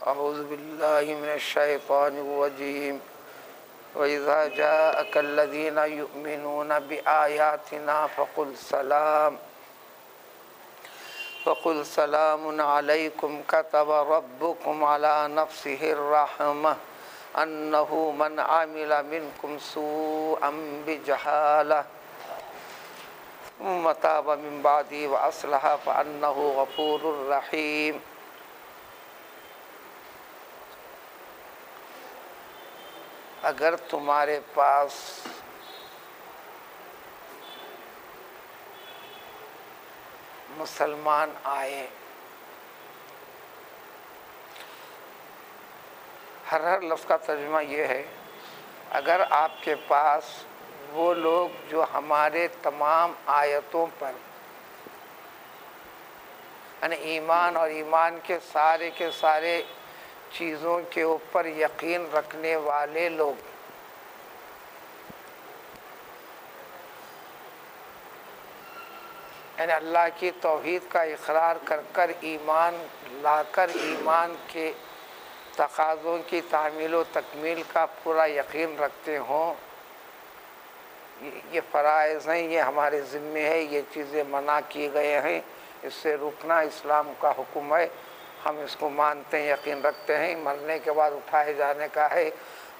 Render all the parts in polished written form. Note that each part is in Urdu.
اعوذ باللہ من الشیطان الرجیم وَإِذَا جَاءَكَ الَّذِينَ يُؤْمِنُونَ بِآيَاتِنَا فَقُلْ سَلَامٌ عَلَيْكُمْ كَتَبَ رَبُّكُمْ عَلَى نَفْسِهِ الرَّحْمَةَ أَنَّهُ مَنْ عَمِلَ مِنْكُمْ سُوءًا بِجَهَالَةٍ ثُمَّ تَابَ مِنْ بَعْدِهِ وَأَصْلَحَ فَأَنَّهُ غَفُورٌ رَحِيمٌ۔ اگر تمہارے پاس مسلمان آئے، ہر لفظ کا ترجمہ یہ ہے، اگر آپ کے پاس وہ لوگ جو ہمارے تمام آیتوں پر یعنی ایمان اور ایمان کے سارے چیزوں کے اوپر یقین رکھنے والے لوگ، یعنی اللہ کی توحید کا اقرار کر ایمان لا کر ایمان کے تقاضوں کی تعمیل و تکمیل کا پورا یقین رکھتے ہوں، یہ فرائض ہیں، یہ ہمارے ذمے ہے، یہ چیزیں منع کیے گئے ہیں، اس سے رکنا اسلام کا حکم ہے، ہم اس کو مانتے ہیں، یقین رکھتے ہیں، مرنے کے بعد اٹھائے جانے کا ہے،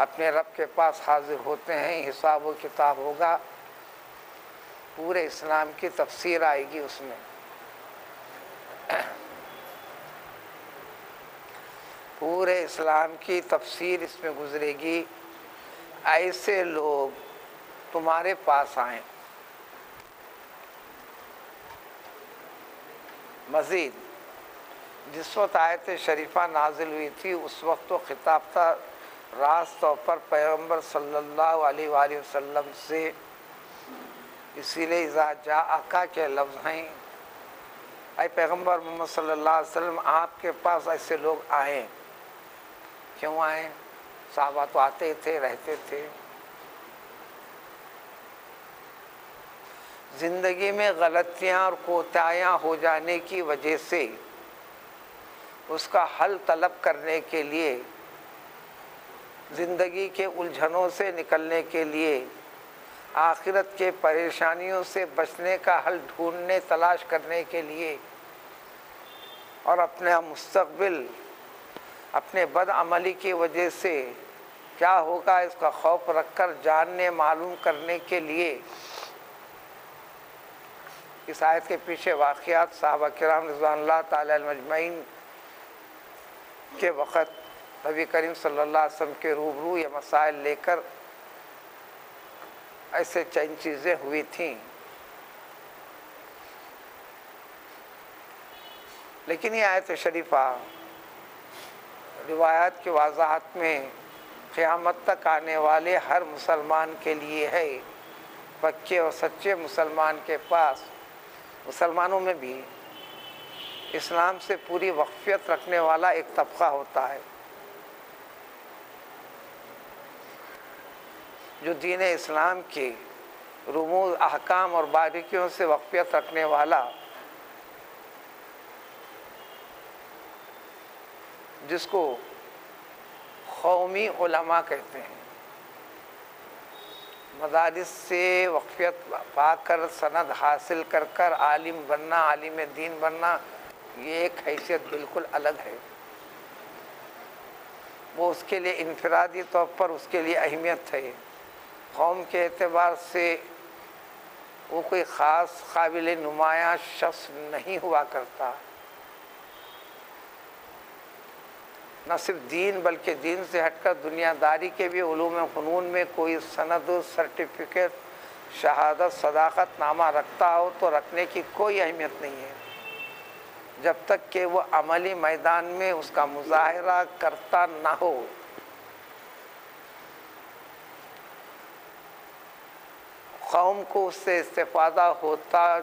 اپنے رب کے پاس حاضر ہوتے ہیں، حساب و کتاب ہوگا، پورے اسلام کی تفسیر آئے گی اس میں، پورے اسلام کی تفسیر اس میں گزرے گی۔ ایسے لوگ تمہارے پاس آئیں۔ مزید جس وقت آیت شریفہ نازل ہوئی تھی اس وقت تو خطاب تھا راست طور پر پیغمبر صلی اللہ علیہ وآلہ وسلم سے، اسی لیے اذا جاءک کے لفظ ہیں، اے پیغمبر محمد صلی اللہ علیہ وسلم آپ کے پاس ایسے لوگ آئیں۔ کیوں آئیں؟ صحابہ تو آتے تھے، رہتے تھے۔ زندگی میں غلطیاں اور کوتاہیاں ہو جانے کی وجہ سے اس کا حل طلب کرنے کے لیے، زندگی کے الجھنوں سے نکلنے کے لیے، آخرت کے پریشانیوں سے بچنے کا حل ڈھونڈنے تلاش کرنے کے لیے، اور اپنا مستقبل اپنے بد عملی کی وجہ سے کیا ہوگا اس کا خوف رکھ کر جاننے معلوم کرنے کے لیے، اس آیت کے پیچھے واقعات صحابہ کرام رضوان اللہ تعالی علیہم اجمعین کے وقت نبی کریم صلی اللہ علیہ وسلم کے روبرو یہ مسائل لے کر ایسے چند چیزیں ہوئی تھیں، لیکن یہ آیت شریفہ روایات کی وضاحت میں قیامت تک آنے والے ہر مسلمان کے لیے ہے۔ پکے اور سچے مسلمان کے پاس، مسلمانوں میں بھی اسلام سے پوری واقفیت رکھنے والا ایک طبقہ ہوتا ہے، جو دین اسلام کے رموز، احکام اور باریکیوں سے واقفیت رکھنے والا، جس کو قومی علماء کہتے ہیں، مدارس سے واقفیت پا کر سند حاصل کر عالم بننا، عالم دین بننا، یہ ایک حیثیت بالکل الگ ہے، وہ اس کے لیے انفرادی طور پر اس کے لیے اہمیت ہے، قوم کے اعتبار سے وہ کوئی خاص قابل نمایاں شخص نہیں ہوا کرتا، نہ صرف دین بلکہ دین سے ہٹ کر دنیا داری کے بھی علوم و فنون میں کوئی سند، سرٹیفکیٹ، شہادت، صداقت نامہ رکھتا ہو تو رکھنے کی کوئی اہمیت نہیں ہے، جب تک کہ وہ عملی میدان میں اس کا مظاہرہ کرتا نہ ہو۔ قوم کو اس سے استفادہ ہوتا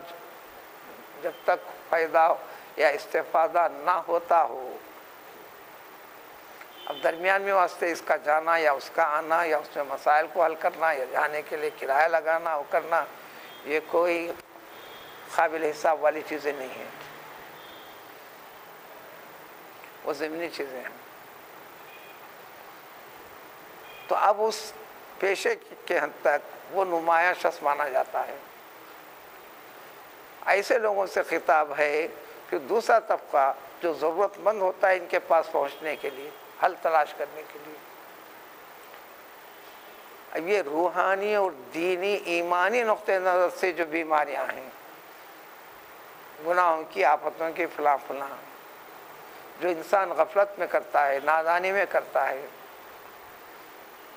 جب تک فائدہ یا استفادہ نہ ہوتا ہو، اب درمیان میں واسطے اس کا جانا یا اس کا آنا یا اس میں مسائل کو حل کرنا یا جانے کے لیے کرایہ لگانا وہ کرنا، یہ کوئی قابل حساب والی چیزیں نہیں ہیں، وہ ضمنی چیزیں ہیں۔ تو اب اس پیشے کے حد تک وہ نمایاں شخص مانا جاتا ہے۔ ایسے لوگوں سے خطاب ہے کہ دوسرا طبقہ جو ضرورت مند ہوتا ہے ان کے پاس پہنچنے کے لیے، حل تلاش کرنے کے لیے۔ اب یہ روحانی اور دینی ایمانی نقطۂ نظر سے جو بیماریاں ہیں، گناہوں کی، آفتوں کی، فلاں فلاں، جو انسان غفلت میں کرتا ہے، نادانی میں کرتا ہے،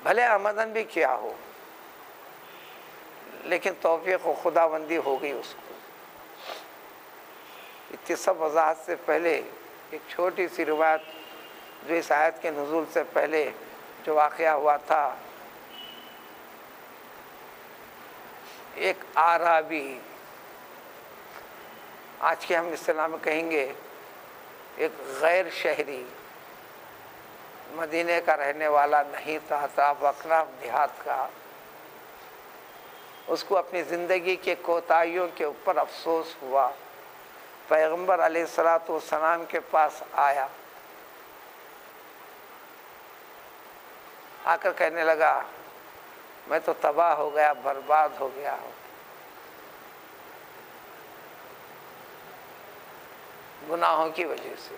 بھلے آمدن بھی کیا ہو لیکن توفیق و خداوندی ہو گئی اس کو۔ اتنی سب وضاحت سے پہلے ایک چھوٹی سی روایت جو اس آیت کے نزول سے پہلے جو واقعہ ہوا تھا، ایک اعرابی، آج کے ہم اصطلاح میں کہیں گے ایک غیر شہری، مدینے کا رہنے والا نہیں تھا، طرف اکناف دیہات کا، اس کو اپنی زندگی کے کوتاہیوں کے اوپر افسوس ہوا، پیغمبر علیہ الصلوۃ والسلام کے پاس آیا، آ کر کہنے لگا میں تو تباہ ہو گیا، برباد ہو گیا ہوں، گناہوں کی وجہ سے۔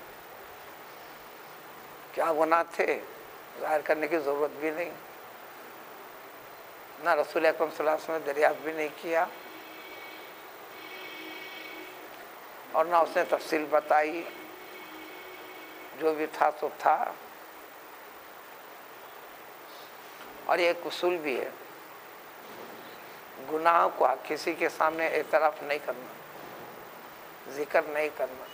کیا گناہ تھے ظاہر کرنے کی ضرورت بھی نہیں، نہ رسول اکرم صلی اللہ علیہ وسلم نے دریافت بھی نہیں کیا، اور نہ اس نے تفصیل بتائی، جو بھی تھا تو تھا۔ اور یہ ایک اصول بھی ہے، گناہ کو کسی کے سامنے اعتراف نہیں کرنا، ذکر نہیں کرنا۔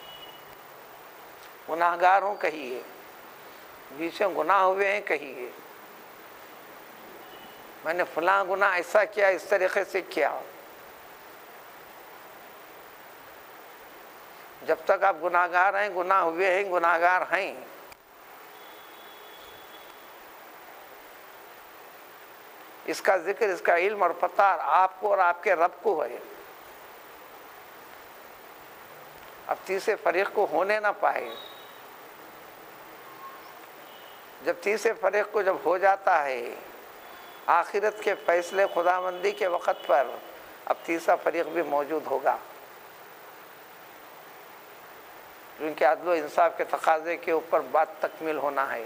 گناہگار ہوں کہیے، بیچ میں گناہ ہوئے ہیں کہیے، میں نے فلاں گناہ ایسا کیا، اس طریقے سے کیا۔ جب تک آپ گناہگار ہیں، گناہ ہوئے ہیں، گناہگار ہیں، اس کا ذکر، اس کا علم اور پتہ آپ کو اور آپ کے رب کو ہے۔ اب تیسرے فریق کو ہونے نہ پائے۔ جب تیسرے فریق کو جب ہو جاتا ہے آخرت کے فیصلے خداوندی کے وقت پر، اب تیسرا فریق بھی موجود ہوگا، جن کے عدل و انصاف کے تقاضے کے اوپر بات تکمیل ہونا ہے۔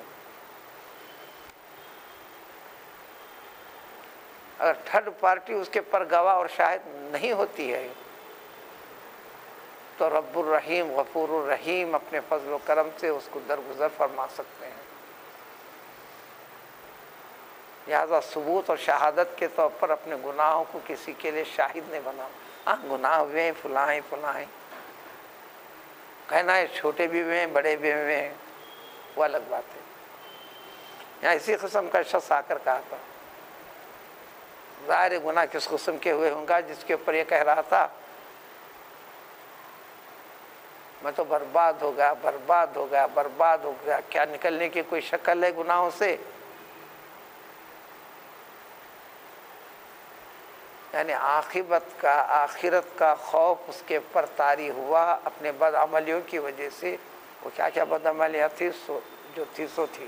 اگر تھرڈ پارٹی اس کے پر گواہ اور شاہد نہیں ہوتی ہے تو رب الرحیم غفور الرحیم اپنے فضل و کرم سے اس کو درگزر فرما سکتے ہیں۔ لہذا ثبوت اور شہادت کے طور پر اپنے گناہوں کو کسی کے لیے شاہد نہیں بنا۔ ہاں گناہ ہوئے ہیں، فلاں ہیں، فلاں ہیں، کہنا ہے چھوٹے بھی ہوئے ہیں، بڑے بھی ہوئے ہیں، وہ الگ بات ہے۔ یہاں اسی قسم کا شخص آ کر کہا تھا، ظاہر گناہ کس قسم کے ہوئے ہوں گا جس کے اوپر یہ کہہ رہا تھا میں تو برباد ہو گیا، برباد ہو گیا، برباد ہو گیا۔ کیا نکلنے کی کوئی شکل ہے گناہوں سے؟ یعنی عاقبت کا، آخرت کا خوف اس کے اوپر طاری ہوا اپنے بد عملیوں کی وجہ سے۔ وہ کیا کیا بد عملیاں تھی جو تھی سو تھی۔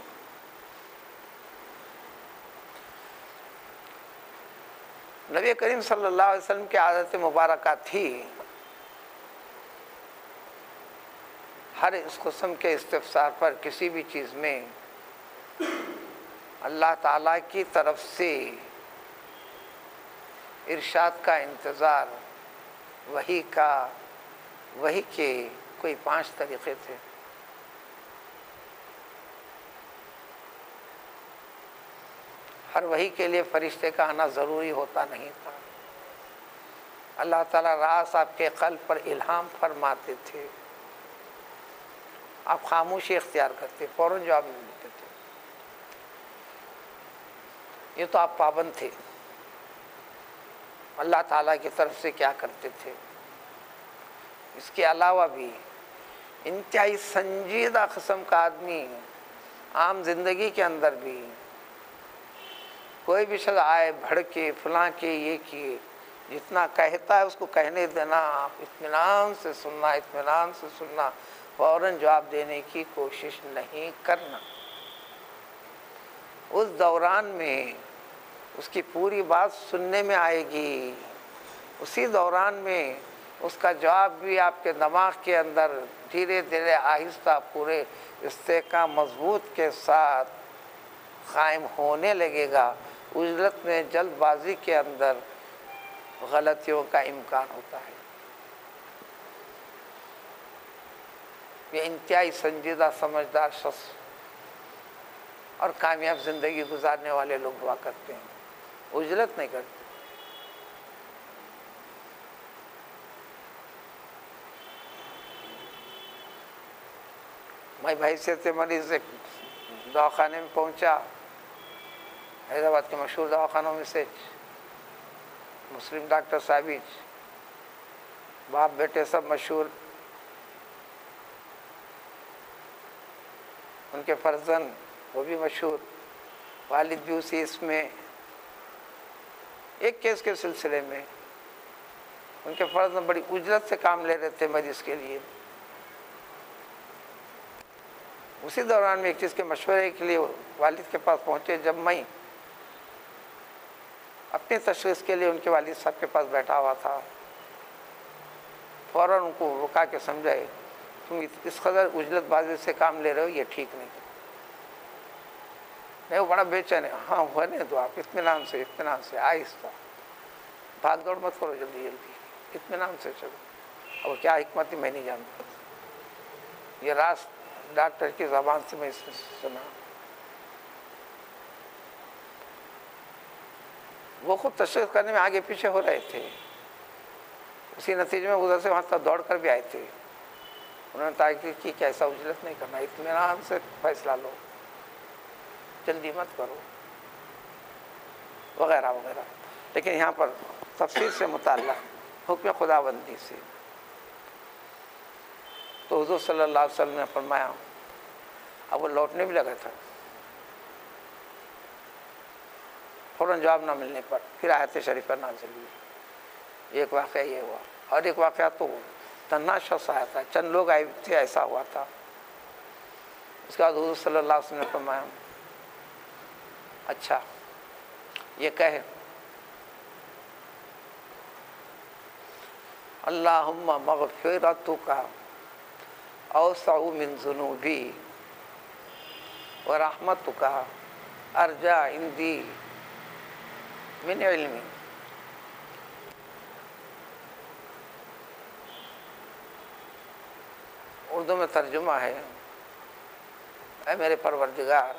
نبی کریم صلی اللہ علیہ وسلم کی عادت مبارکہ تھی ہر اس قسم کے استفسار پر، کسی بھی چیز میں اللہ تعالیٰ کی طرف سے ارشاد کا انتظار، وحی کے کوئی 5 طریقے تھے۔ ہر وحی کے لیے فرشتے کا آنا ضروری ہوتا نہیں تھا۔ اللہ تعالیٰ راز آپ کے قلب پر الہام فرماتے تھے، آپ خاموشی اختیار کرتے، فوراً جواب نہیں دیتے تھے۔ یہ تو آپ پابند تھے۔ اللہ تعالیٰ کی طرف سے کیا کرتے تھے؟ اس کے علاوہ بھی انتہائی سنجیدہ قسم کا آدمی عام زندگی کے اندر بھی کوئی بھی شخص آئے بھڑکے فلاں کے یہ کیے، جتنا کہتا ہے اس کو کہنے دینا، اطمینان سے سننا، اطمینان سے سننا، فوراً جواب دینے کی کوشش نہیں کرنا۔ اس دوران میں اس کی پوری بات سننے میں آئے گی، اسی دوران میں اس کا جواب بھی آپ کے دماغ کے اندر دھیرے دھیرے آہستہ پورے استحکام مضبوط کے ساتھ قائم ہونے لگے گا۔ عجلت میں جلد بازی کے اندر غلطیوں کا امکان ہوتا ہے۔ یہ انتہائی سنجیدہ سمجھدار شخص اور کامیاب زندگی گزارنے والے لوگ دعا کرتے ہیں، عجلت نہیں کرتے۔ میں بھائی سے مریض ایک دواخانے میں پہنچا، حیدرآباد کے مشہور دواخانوں میں سے، مسلم ڈاکٹر صاحب، باپ بیٹے سب مشہور، ان کے فرزند وہ بھی مشہور، والد بھی اسی اس میں۔ ایک کیس کے سلسلے میں ان کے فرزند بڑی اجلت سے کام لے رہے تھے مریض کے لیے۔ اسی دوران میں ایک چیز کے مشورے کے لیے والد کے پاس پہنچے۔ جب میں اپنی تشخیص کے لیے ان کے والد صاحب کے پاس بیٹھا ہوا تھا، فوراً ان کو رکا کے سمجھائے، تم اس قدر اجلت بازی سے کام لے رہے ہو، یہ ٹھیک نہیں۔ نہیں، وہ بڑا بے چین ہے۔ ہاں ہونے دو آپ، اطمینان سے آہستہ، بھاگ دوڑ مت کرو، جلدی جلدی اطمینان سے چلو۔ اور کیا حکمت میں نہیں جانتا، یہ راز ڈاکٹر کی زبان سے میں سنا۔ وہ خود تشخیص کرنے میں آگے پیچھے ہو رہے تھے، اسی نتیجے میں ادھر سے وہاں تک دوڑ کر بھی آئے تھے۔ انہوں نے تاکید کی کہ ایسا اجلت نہیں کرنا، اطمینان سے فیصلہ لو، جلدی مت کرو، وغیرہ وغیرہ۔ لیکن یہاں پر تفصیل سے متعلق حکم خداوندی سے تو حضور صلی اللہ علیہ وسلم نے فرمایا، اب وہ لوٹنے بھی لگا تھا، فوراً جواب نہ ملنے پر پھر آیت شریفہ نازل ہوئی۔ ایک واقعہ یہ ہوا، اور ایک واقعہ تو تنہا شخص آیا تھا، چند لوگ آئے تھے، ایسا ہوا تھا۔ اس کے بعد حضور صلی اللہ علیہ وسلم نے فرمایا، اچھا یہ کہے، اللہم مغفرتک اوسع من ذنوبی ورحمتک ارجع عندی من علمی۔ اردو میں ترجمہ ہے، اے میرے پروردگار،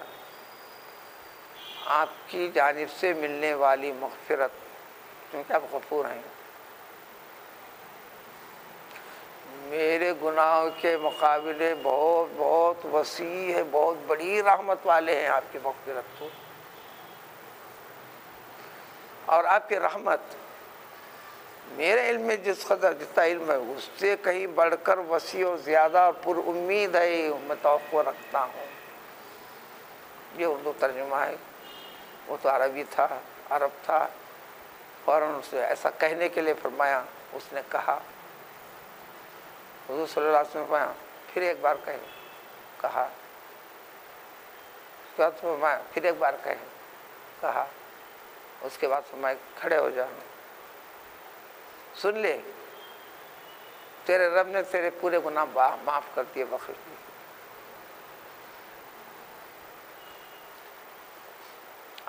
آپ کی جانب سے ملنے والی مغفرت، کیونکہ آپ غفور ہیں، میرے گناہوں کے مقابلے بہت بہت وسیع ہے، بہت بڑی رحمت والے ہیں آپ کی مغفرت کو۔ اور آپ کی رحمت میرے علم میں جس قدر جتنا علم ہے اس سے کہیں بڑھ کر وسیع و زیادہ اور پر امید ہے، میں توقع رکھتا ہوں۔ یہ اردو ترجمہ ہے، وہ تو عربی تھا، عرب تھا۔ فوراً اسے ایسا کہنے کے لیے فرمایا، اس نے کہا، حضور صلی اللہ علیہ وسلم نے فرمایا پھر ایک بار کہا، پھر ایک بار کہا، اس کے بعد فرمایا کھڑے ہو جا، سن لے، تیرے رب نے تیرے پورے گناہ معاف کر دیے، بخش دیے۔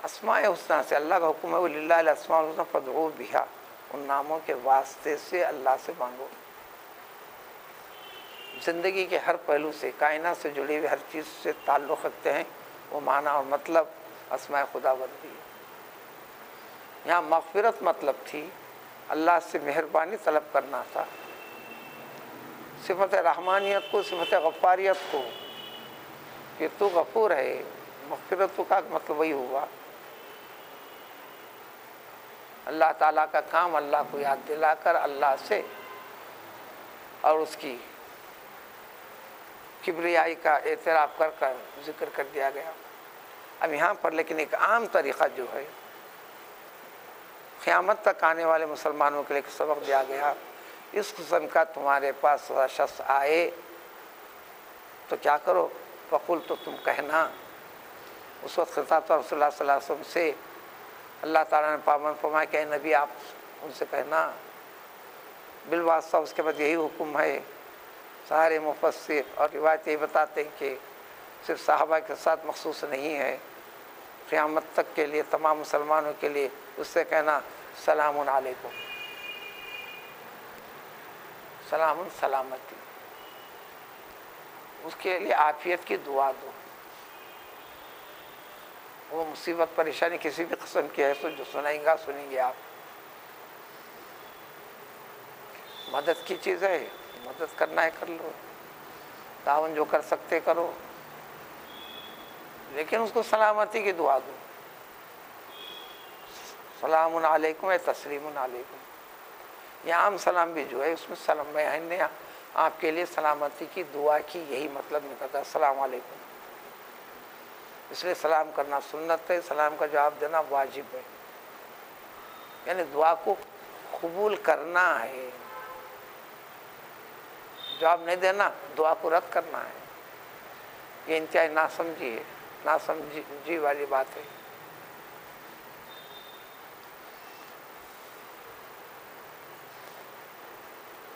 اسماء حسنہ سے اللہ کا حکم ہے، وَلِلَّهِ الْأَسْمَاءُ الْحُسْنَىٰ فَادْعُوهُ بِهَا، ان ناموں کے واسطے سے اللہ سے مانگو۔ زندگی کے ہر پہلو سے، کائنات سے جڑی ہوئی ہر چیز سے تعلق رکھتے ہیں وہ معنی اور مطلب اسماء خداوندی ہے۔ یہاں مغفرت مطلب تھی، اللہ سے مہربانی طلب کرنا تھا، صفت رحمانیت کو، صفت غفاریت کو، کہ تو غفور ہے، مغفرت کا مطلب وہی ہوا۔ اللہ تعالیٰ کا کام اللہ کو یاد دلا کر اللہ سے اور اس کی کبریائی کا اعتراف کر کر ذکر کر دیا گیا۔ اب یہاں پر لیکن ایک عام طریقہ جو ہے، قیامت تک آنے والے مسلمانوں کے لیے ایک سبق دیا گیا، اس قسم کا تمہارے پاس شخص آئے تو کیا کرو، فقل، تو تم کہنا، اس وقت خطاب تھا رسول اللہ صلی اللہ علیہ وسلم سے، اللہ تعالیٰ نے پابند فرمایا کہ اے نبی آپ ان سے کہنا، بالواسطہ اس کے بعد یہی حکم ہے۔ سارے مفسر اور روایت یہی بتاتے ہیں کہ صرف صحابہ کے ساتھ مخصوص نہیں ہے، قیامت تک کے لیے تمام مسلمانوں کے لیے اس سے کہنا سلام علیکم، سلام سلامتی، اس کے لیے عافیت کی دعا دو۔ وہ مصیبت پریشانی کسی بھی قسم کی ہے تو جو سنیں گے آپ، مدد کی چیز ہے، مدد کرنا ہے کر لو، تعاون جو کر سکتے کرو، لیکن اس کو سلامتی کی دعا دو، سلام علیکم اے تسلیم علیکم۔ یہ عام سلام بھی جو ہے اس میں سلام، میں نے آپ کے لیے سلامتی کی دعا کی، یہی مطلب نکلتا ہے السلام علیکم۔ اس لیے سلام کرنا سنت ہے، سلام کا جواب دینا واجب ہے، یعنی دعا کو قبول کرنا ہے، جواب نہیں دینا، دعا کو رد کرنا ہے۔ یہ انتہائی ناسمجھی والی بات ہے۔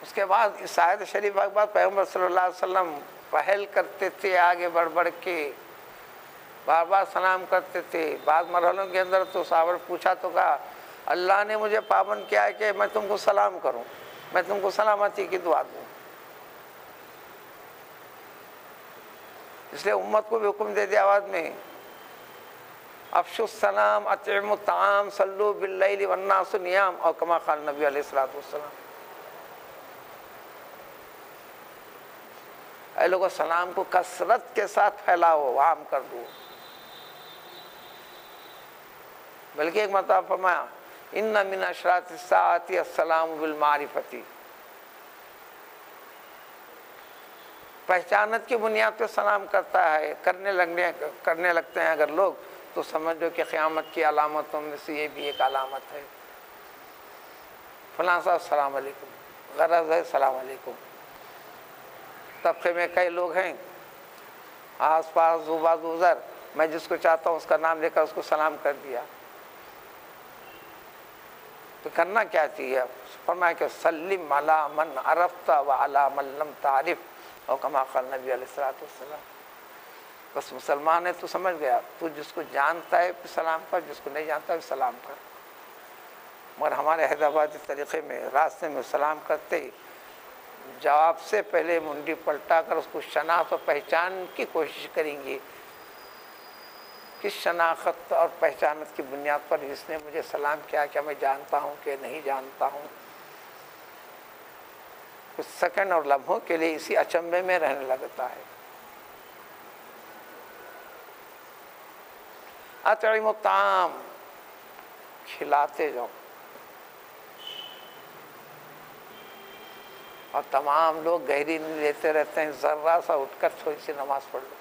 اس کے بعد اس آیت شریفہ کے بعد پیغمبر صلی اللہ علیہ وسلم پہل کرتے تھے، آگے بڑھ بڑھ کے بار بار سلام کرتے تھے۔ بعض مرحلوں کے اندر تو صحابہ نے پوچھا تو کہا اللہ نے مجھے پابند کیا ہے کہ میں تم کو سلام کروں، میں تم کو سلامتی کی دعا دوں، اس لیے امت کو بھی حکم دے دیا آواز میں افشوا السلام اطعموا الطعام صلوا باللیل والناس نیام، اور کما قال نبی علیہ الصلوۃ والسلام، اے لوگوں سلام کو کثرت کے ساتھ پھیلاؤ، عام کر دو۔ بلکہ ایک مرتبہ فرمایا ان من اشراط الساعۃ السلام بالمعرفۃ، پہچانت کی بنیاد پہ سلام کرتا ہے، کرنے لگتے ہیں اگر لوگ تو سمجھو کہ قیامت کی علامتوں میں سے یہ بھی ایک علامت ہے، فلاں صاحب السلام علیکم، غرض ہے السلام علیکم۔ طبقے میں کئی لوگ ہیں آس پاس ادھر، میں جس کو چاہتا ہوں اس کا نام لے کر اس کو سلام کر دیا، تو کرنا کیا چاہیے؟ فرمایا کہ سلم علی من عرفت وعلی من لم تعرف، اور کما قال نبی علیہ الصلوۃ والسلام۔ بس مسلمان ہے تو سمجھ گیا، تو جس کو جانتا ہے سلام کر، جس کو نہیں جانتا ہے سلام کر۔ مگر ہمارے حیدرآبادی طریقے میں راستے میں سلام کرتے جواب سے پہلے منڈی پلٹا کر اس کو شناخت و پہچان کی کوشش کریں گے، کس شناخت اور پہچانت کی بنیاد پر اس نے مجھے سلام کیا، کیا میں جانتا ہوں کہ نہیں جانتا ہوں۔ کچھ سیکنڈ اور لمحوں کے لیے اسی اچنبے میں رہنے لگتا ہے۔ اطعموا الطعام، کھلاتے جاؤ، اور تمام لوگ گہری نیند لیتے رہتے ہیں، ذرا سا اٹھ کر تھوڑی سی نماز پڑھ لو۔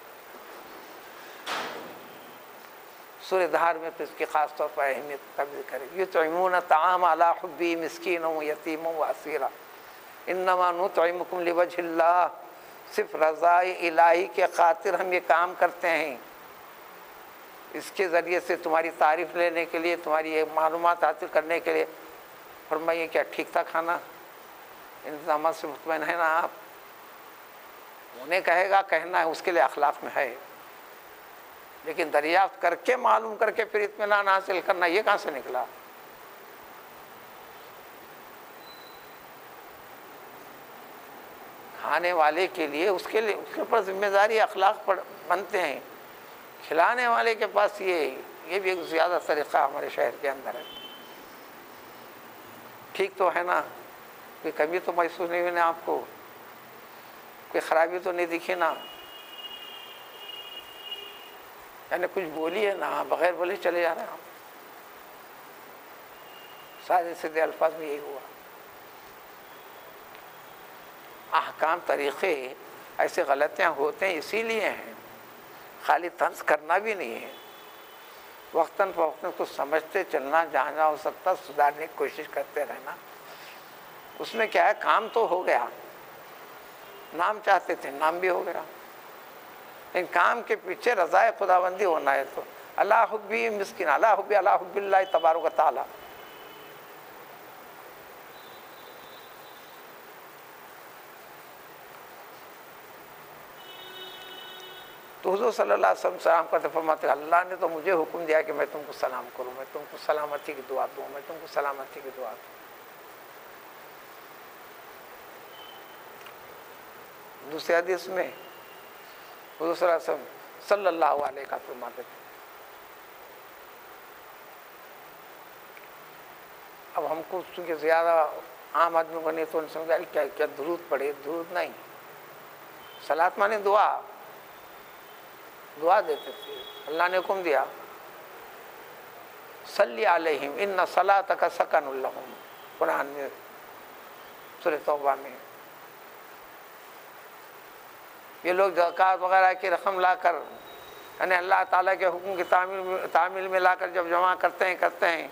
سورہ دہر میں تو اس کی خاص طور پر اہمیت کا بھی ذکر ہے، یطعمون الطعام علی حبہ مسکینا ویتیما واسیرا انما نطعمکم لوجہ اللہ، صرف رضائے الہی کے خاطر ہم یہ کام کرتے ہیں، اس کے ذریعے سے تمہاری تعریف لینے کے لیے، تمہاری یہ معلومات حاصل کرنے کے لیے۔ فرمائیے کیا ٹھیک تھا کھانا؟ انتظامات سے مطمئن ہے نا آپ؟ انہیں کہے گا کہنا ہے، اس کے لیے اخلاق میں ہے، لیکن دریافت کر کے معلوم کر کے پھر اطمینان حاصل کرنا، یہ کہاں سے نکلا؟ کھانے والے کے لیے اس کے اوپر ذمہ داری اخلاق بنتے ہیں، کھلانے والے کے پاس یہ بھی ایک زیادہ طریقہ ہمارے شہر کے اندر ہے۔ ٹھیک تو ہے نا؟ کوئی کمی تو محسوس نہیں ہوئی نا آپ کو؟ کوئی خرابی تو نہیں دکھی نا؟ یعنی کچھ بولی ہے نا، بغیر بولے چلے جا رہے ہیں ہم، سادے سیدھے الفاظ میں یہی ہوا۔ احکام طریقے ایسے غلطیاں ہوتے ہیں اسی لیے ہیں، خالی طنز کرنا بھی نہیں ہے، وقتاً فوقتاً کچھ سمجھتے چلنا، جہاں جہاں ہو سکتا سدھارنے کی کوشش کرتے رہنا۔ اس میں کیا ہے، کام تو ہو گیا، نام چاہتے تھے نام بھی ہو گیا، ان کام کے پیچھے رضائے خداوندی ہونا ہے تو اللہ حبی مسکین اللہ حب اللہ تبارک و تعالی. تو حضور صلی اللہ علیہ وسلم سلام کرتے فرماتے اللہ نے تو مجھے حکم دیا کہ میں تم کو سلام کروں، میں تم کو سلامتی کی دعا دوں، میں تم کو سلامتی کی دعا دوں. دوسرے حدیث میں حضور صلی اللہ علیہ وسلم صلی اللہ علیہ کا فرماتے تھے. اب ہم کو چونکہ زیادہ عام آدمی کو نہیں تو ان سمجھا کیا درود پڑھے. درود نہیں، صلاۃ مانے دعا دیتے تھے. اللہ نے حکم دیا صلی علیہم ان صلاتک سکن لہم، قرآن میں سورہ توبہ میں. یہ لوگ زکوٰۃ وغیرہ کی رقم لا کر یعنی اللہ تعالیٰ کے حکم کی تعمیل میں لا کر جب جمع کرتے ہیں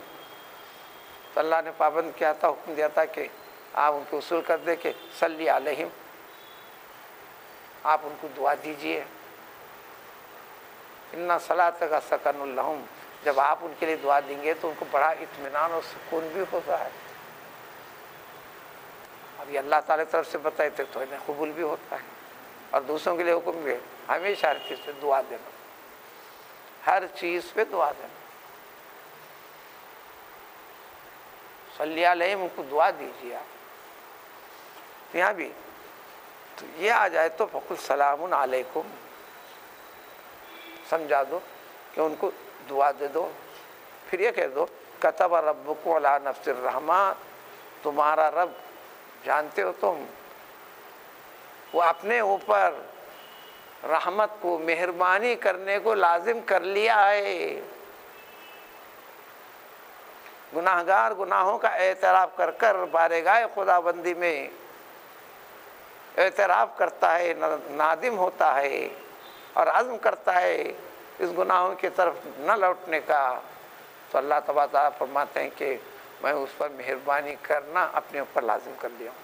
تو اللہ نے پابند کیا تھا، حکم دیا تھا کہ آپ ان کے اصول کر دے کہ صلی علیہم، آپ ان کو دعا دیجئے. ان صلاتک سکن لہم، جب آپ ان کے لیے دعا دیں گے تو ان کو بڑا اطمینان اور سکون بھی ہوتا ہے. اب یہ اللہ تعالیٰ کی طرف سے بتائے تھے تو انہیں قبول بھی ہوتا ہے. اور دوسروں کے لیے حکم بھی ہے ہمیشہ ہر چیز پہ دعا دینا، ہر چیز پہ دعا دینا. صلی علیہم، ان کو دعا دیجیے آپ. یہاں بھی تو یہ آ جائے تو فقل سلام علیکم، سمجھا دو کہ ان کو دعا دے دو. پھر یہ کہہ دو کتب ربکم علی نفس الرحمہ، تمہارا رب جانتے ہو تم وہ اپنے اوپر رحمت کو مہربانی کرنے کو لازم کر لیا ہے. گناہگار گناہوں کا اعتراف کر کر بارگاہ خداوندی میں اعتراف کرتا ہے، نادم ہوتا ہے اور عزم کرتا ہے اس گناہوں کی طرف نہ لوٹنے کا، تو اللہ تبارک تعالیٰ فرماتے ہیں کہ میں اس پر مہربانی کرنا اپنے اوپر لازم کر لیا ہوں.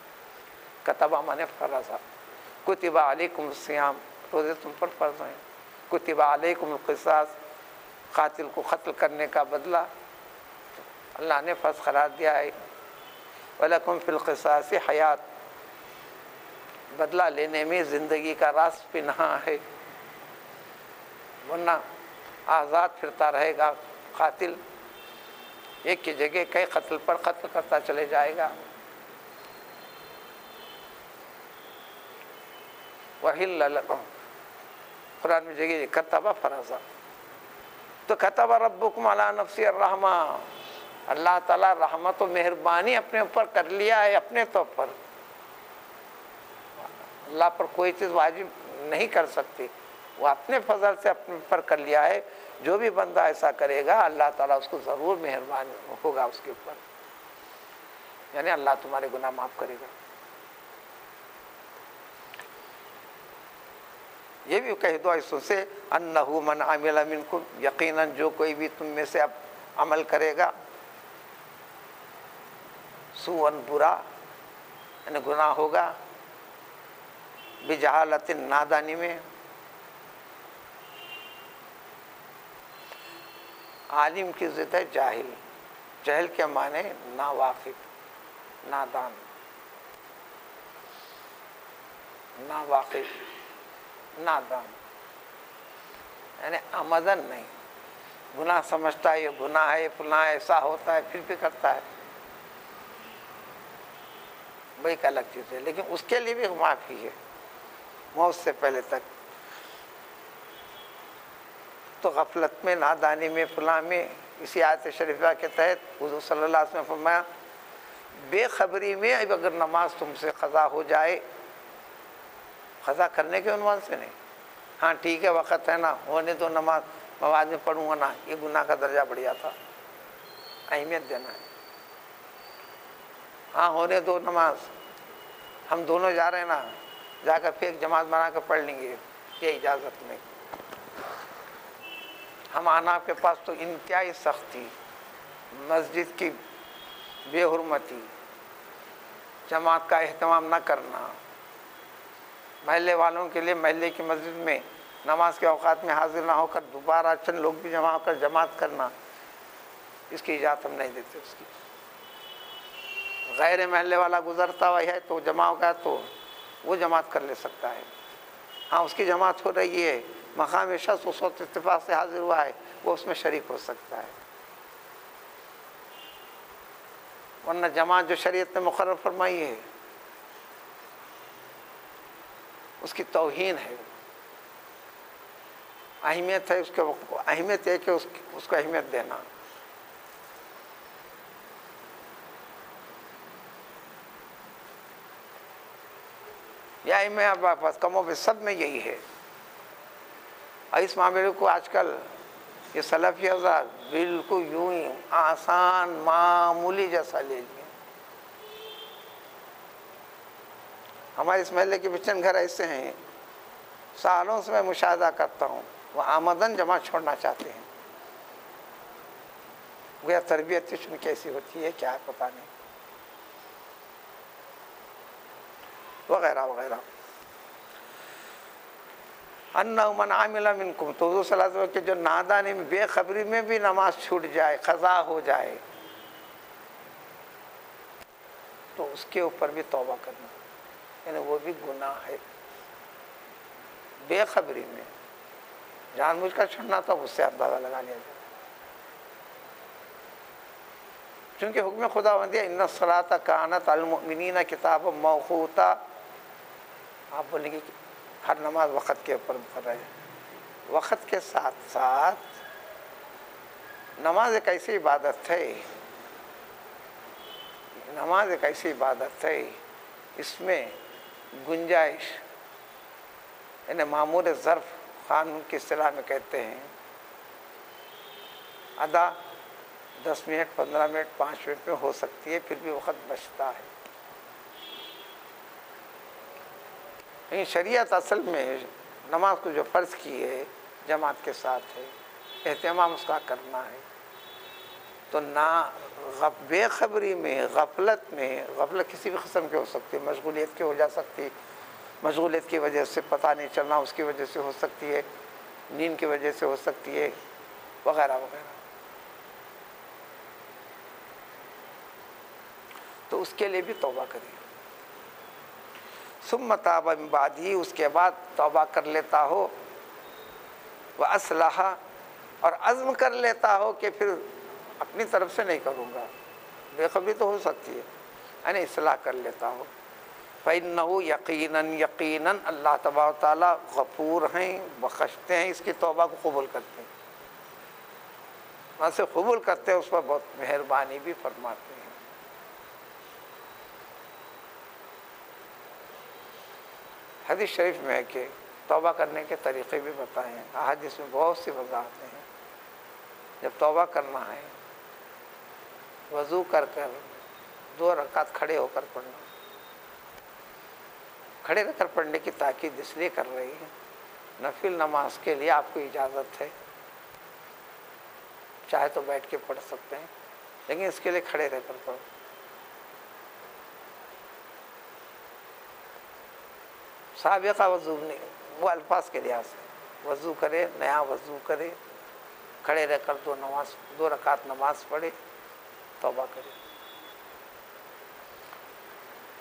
کتبہ مانے فرض، کتب علیکم الصیام، روزے تم پر فرض ہیں. کتب علیکم القصاص، قاتل کو قتل کرنے کا بدلہ اللہ نے فرض قرار دیا ہے. وَلَكُمْ فِي الْقِصَاصِ حیات، بدلہ لینے میں زندگی کا راز پنہاں ہے، ورنہ آزاد پھرتا رہے گا قاتل، ایک کی جگہ کئی قتل پر قتل کرتا چلے جائے گا. وَحِلَّ لَكُمْ، قرآن میں جگہ کتبہ فرضا. تو کتب ربکم علی نفسہ الرحمہ، اللہ تعالیٰ رحمت و مہربانی اپنے اوپر کر لیا ہے اپنے طور پر. اللہ پر کوئی چیز واجب نہیں کر سکتی، وہ اپنے فضل سے اپنے اوپر کر لیا ہے. جو بھی بندہ ایسا کرے گا اللہ تعالیٰ اس کو ضرور مہربان ہوگا اس کے اوپر، یعنی اللہ تمہارے گناہ معاف کرے گا. یہ بھی کہہ دو اس سے انہو من عمل منکم، یقیناً جو کوئی بھی تم میں سے اب عمل کرے گا سوءً برا، یعنی گناہ ہوگا، بجہالت نادانی میں. عالم کی ضد ہے جاہل، جہل کے معنی ناواقف، نادان، ناواقف، نادان، یعنی عمدن نہیں، گناہ سمجھتا ہے یہ گناہ ہے، فلاں ایسا ہوتا ہے پھر بھی کرتا ہے، بھائی ایک الگ چیز ہے. لیکن اس کے لیے بھی معافی ہے موت سے پہلے تک. تو غفلت میں، نادانی میں، فلاں میں، اسی آیت شریفہ کے تحت حضور صلی اللہ علیہ وسلم نے فرمایا بے خبری میں اگر نماز تم سے قضا ہو جائے، قضا کرنے کے عنوان سے نہیں، ہاں ٹھیک ہے وقت ہے نا ہونے تو نماز میں بعد میں پڑھوں گا نا، یہ گناہ کا درجہ بڑھ جاتا. اہمیت دینا ہے. ہاں ہونے دو نماز، ہم دونوں جا رہے ہیں نا، جا کر پھر ایک جماعت بنا کر پڑھ لیں گے، یہ اجازت نہیں. ہم احناف کے پاس تو انتہائی سختی، مسجد کی بے حرمتی، جماعت کا اہتمام نہ کرنا، محلے والوں کے لیے محلے کی مسجد میں نماز کے اوقات میں حاضر نہ ہو کر دوبارہ چند لوگ بھی جمع ہو کر جماعت کرنا، اس کی اجازت ہم نہیں دیتے اس کی۔ غیر محلے والا گزرتا ہوا ہے تو جمع ہو گیا تو وہ جماعت کر لے سکتا ہے، ہاں اس کی جماعت ہو رہی ہے، مقام شخص اس وقت اتفاق سے حاضر ہوا ہے، وہ اس میں شریک ہو سکتا ہے، ورنہ جماعت جو شریعت نے مقرر فرمائی ہے اس کی توہین ہے، اہمیت ہے، اس کے اہمیت ہے کہ اس کو اہمیت دینا۔ یا میں کم و بیش سب میں یہی ہے، اور اس معاملے کو آج کل یہ سلفی حضرات بالکل یوں ہی آسان معمولی جیسا لے لیے۔ ہمارے اس محلے کے بچن گھر ایسے ہیں، سالوں سے میں مشاہدہ کرتا ہوں، وہ آمدن جماعت چھوڑنا چاہتے ہیں، گویا تربیت ان کیسی ہوتی ہے کیا پتہ نہیں، وغیرہ وغیرہ۔ انہ من عامل منکم، تو حضور صلی اللہ علیہ وسلم کہ جو نادانی میں بے خبری میں بھی نماز چھوٹ جائے، قضا ہو جائے، تو اس کے اوپر بھی توبہ کرنا، یعنی وہ بھی گناہ ہے۔ بے خبری میں جان بوجھ کر چھوڑنا تو اس سے اندازہ لگا لیا جائے، چونکہ حکم خداوندی ہے ان الصلاۃ کانت علی المؤمنین کتابا موقوتا، آپ بولیں گے کہ ہر نماز وقت کے اوپر مقرر ہے، وقت کے ساتھ ساتھ نماز ایک ایسی عبادت ہے، نماز ایک ایسی عبادت ہے اس میں گنجائش، یعنی معمول ظرف قانون کی اصطلاح میں کہتے ہیں، ادا 10 منٹ 15 منٹ 5 منٹ میں ہو سکتی ہے، پھر بھی وقت بچتا ہے۔ لیکن شریعت اصل میں نماز کو جو فرض کی ہے جماعت کے ساتھ ہے، اہتمام اس کا کرنا ہے، تو نہ بے خبری میں، غفلت میں، غفلت کسی بھی قسم کی ہو سکتی ہے، مشغولیت کی ہو جا سکتی، مشغولیت کی وجہ سے پتہ نہیں چلنا اس کی وجہ سے ہو سکتی ہے، نیند کی وجہ سے ہو سکتی ہے، وغیرہ وغیرہ، تو اس کے لیے بھی توبہ کریں۔ ثم تاب من بعدہ، اس کے بعد توبہ کر لیتا ہو، واصلح، اور عزم کر لیتا ہو کہ پھر اپنی طرف سے نہیں کروں گا، بے خبری تو ہو سکتی ہے، یعنی اصلاح کر لیتا ہو، فإنہ یقیناً اللہ تبارک و تعالیٰ غفور ہیں، بخشتے ہیں، اس کی توبہ کو قبول کرتے ہیں، وہاں سے قبول کرتے ہیں، اس پر بہت مہربانی بھی فرماتے ہیں۔ حدیث شریف میں ہے کہ توبہ کرنے کے طریقے بھی بتائے ہیں، احادیث میں بہت سی وضاحتیں ہیں۔ جب توبہ کرنا ہے، وضو کر کر 2 رکعت کھڑے ہو کر پڑھنا، کھڑے رہ کر پڑھنے کی تاکید اس لیے کر رہی ہے، نفل نماز کے لیے آپ کو اجازت ہے، چاہے تو بیٹھ کے پڑھ سکتے ہیں، لیکن اس کے لیے کھڑے رہ کر پڑھو۔ سابقہ وضو نہیں، وہ الفاظ کے لحاظ سے وضو کرے، نیا وضو کرے، کھڑے رہ کر 2 رکعت نماز پڑھے، توبہ کرے۔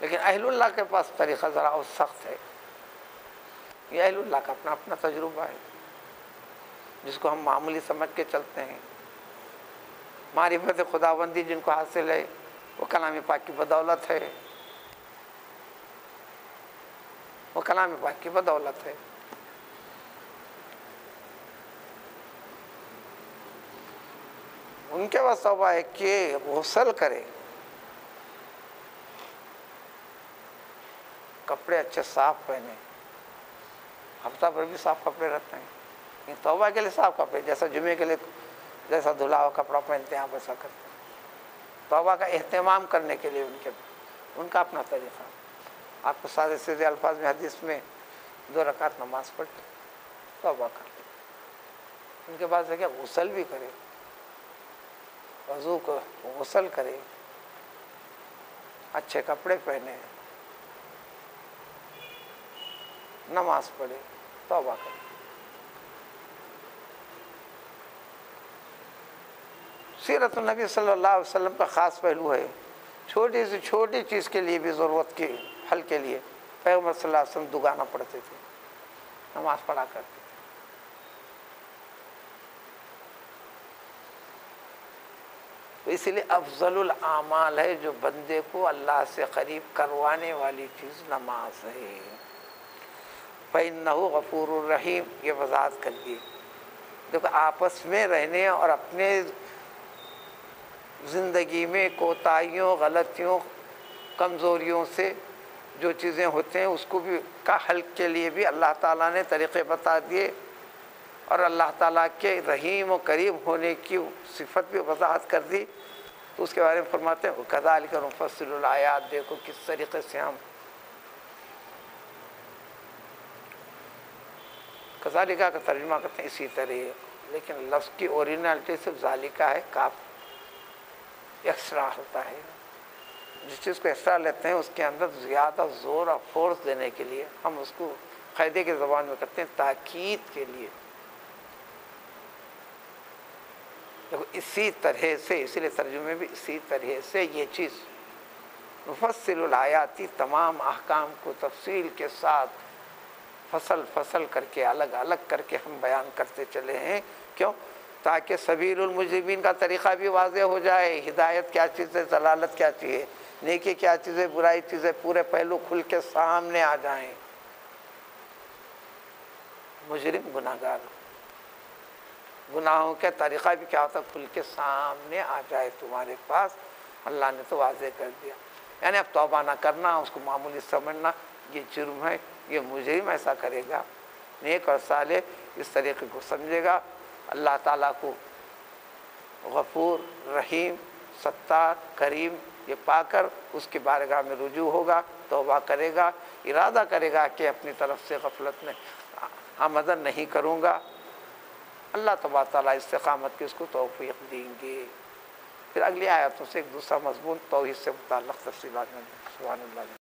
لیکن اہل اللہ کے پاس طریقہ ذرا اور سخت ہے، یہ اہل اللہ کا اپنا اپنا تجربہ ہے، جس کو ہم معمولی سمجھ کے چلتے ہیں۔ معرفت خداوندی جن کو حاصل ہے وہ کلام پاک کی بدولت ہے، وہ کلام پاک کی بدولت ہے۔ ان کے پاس توبہ ہے کہ غسل کرے، کپڑے اچھے صاف پہنے، ہفتہ بھر بھی صاف کپڑے رہتے ہیں، توبہ کے لیے صاف کپڑے، جیسا جمعے کے لیے جیسا دھلا ہوا کپڑا پہنتے ہیں آپ ایسا کرتے ہیں، توبہ کا اہتمام کرنے کے لیے ان کا اپنا طریقہ۔ آپ کو سادے سیدھے الفاظ میں حدیث میں 2 رکعت نماز پڑھ توبہ کر، ان کے پاس ہے کہ غسل بھی کرے، وضو کو غسل کرے، اچھے کپڑے پہنے، نماز پڑھے، توبہ کرے۔ سیرت النبی صلی اللہ علیہ وسلم کا خاص پہلو ہے، چھوٹی سے چھوٹی چیز کے لیے بھی ضرورت کے حل کے لیے پیغمبر صلی اللہ علیہ وسلم دگانا پڑھتے تھے، نماز پڑھا کرتے تھے۔ تو اس لیے افضل الاعمال ہے، جو بندے کو اللہ سے قریب کروانے والی چیز نماز ہے۔ فَإِنَّهُ غَفُورٌ الرحیم، یہ وضاحت کر دی۔ دیکھو آپس میں رہنے اور اپنے زندگی میں کوتاہیوں، غلطیوں، کمزوریوں سے جو چیزیں ہوتے ہیں اس کو بھی کا حل کے لیے بھی اللہ تعالیٰ نے طریقے بتا دیے، اور اللہ تعالیٰ کے رحیم و کریم ہونے کی صفت بھی وضاحت کر دی۔ تو اس کے بارے میں فرماتے ہیں وَكَذَلِكَ نُفَصِّلُ الْآيَاتِ، دیکھو کس طریقے سے ہم کذالکہ کا ترجمہ کرتے ہیں اسی طرح، لیکن لفظ کی اوریجنلٹی صرف ذالکہ ہے، کاف ایکسٹرا ہوتا ہے۔ جس چیز کو ایکسٹرا لیتے ہیں اس کے اندر زیادہ زور اور فورس دینے کے لیے ہم اس کو قاعدے کی زبان میں کرتے ہیں تاکید کے لیے۔ دیکھو اسی طرح سے، اسی لیے ترجمے بھی اسی طرح سے یہ چیز مفصل الآیاتی، تمام احکام کو تفصیل کے ساتھ فصل فصل کر کے الگ الگ کر کے ہم بیان کرتے چلے ہیں۔ کیوں؟ تاکہ سبیل المجرمین کا طریقہ بھی واضح ہو جائے، ہدایت کیا چیز ہے، ضلالت کیا چیز ہے، نیکی کیا چیز ہے، برائی چیز ہے، پورے پہلو کھل کے سامنے آ جائیں۔ مجرم گناہگار گناہوں کا طریقہ بھی کیا ہوتا ہے، کھل کے سامنے آ جائے تمہارے پاس۔ اللہ نے تو واضح کر دیا، یعنی اب توبہ نہ کرنا، اس کو معمولی سمجھنا یہ جرم ہے، یہ مجرم ایسا کرے گا۔ نیک اور صالح اس طریقے کو سمجھے گا، اللہ تعالیٰ کو غفور، رحیم، ستار، کریم یہ پا کر اس کی بارگاہ میں رجوع ہوگا، توبہ کرے گا، ارادہ کرے گا کہ اپنی طرف سے غفلت میں آمدن نہیں کروں گا۔ اللہ تبارک تعالیٰ استقامت کی اس کو توفیق دیں گے۔ پھر اگلی آیاتوں سے ایک دوسرا مضمون توحید سے متعلق تفصیلات میں۔ سبحان اللہ۔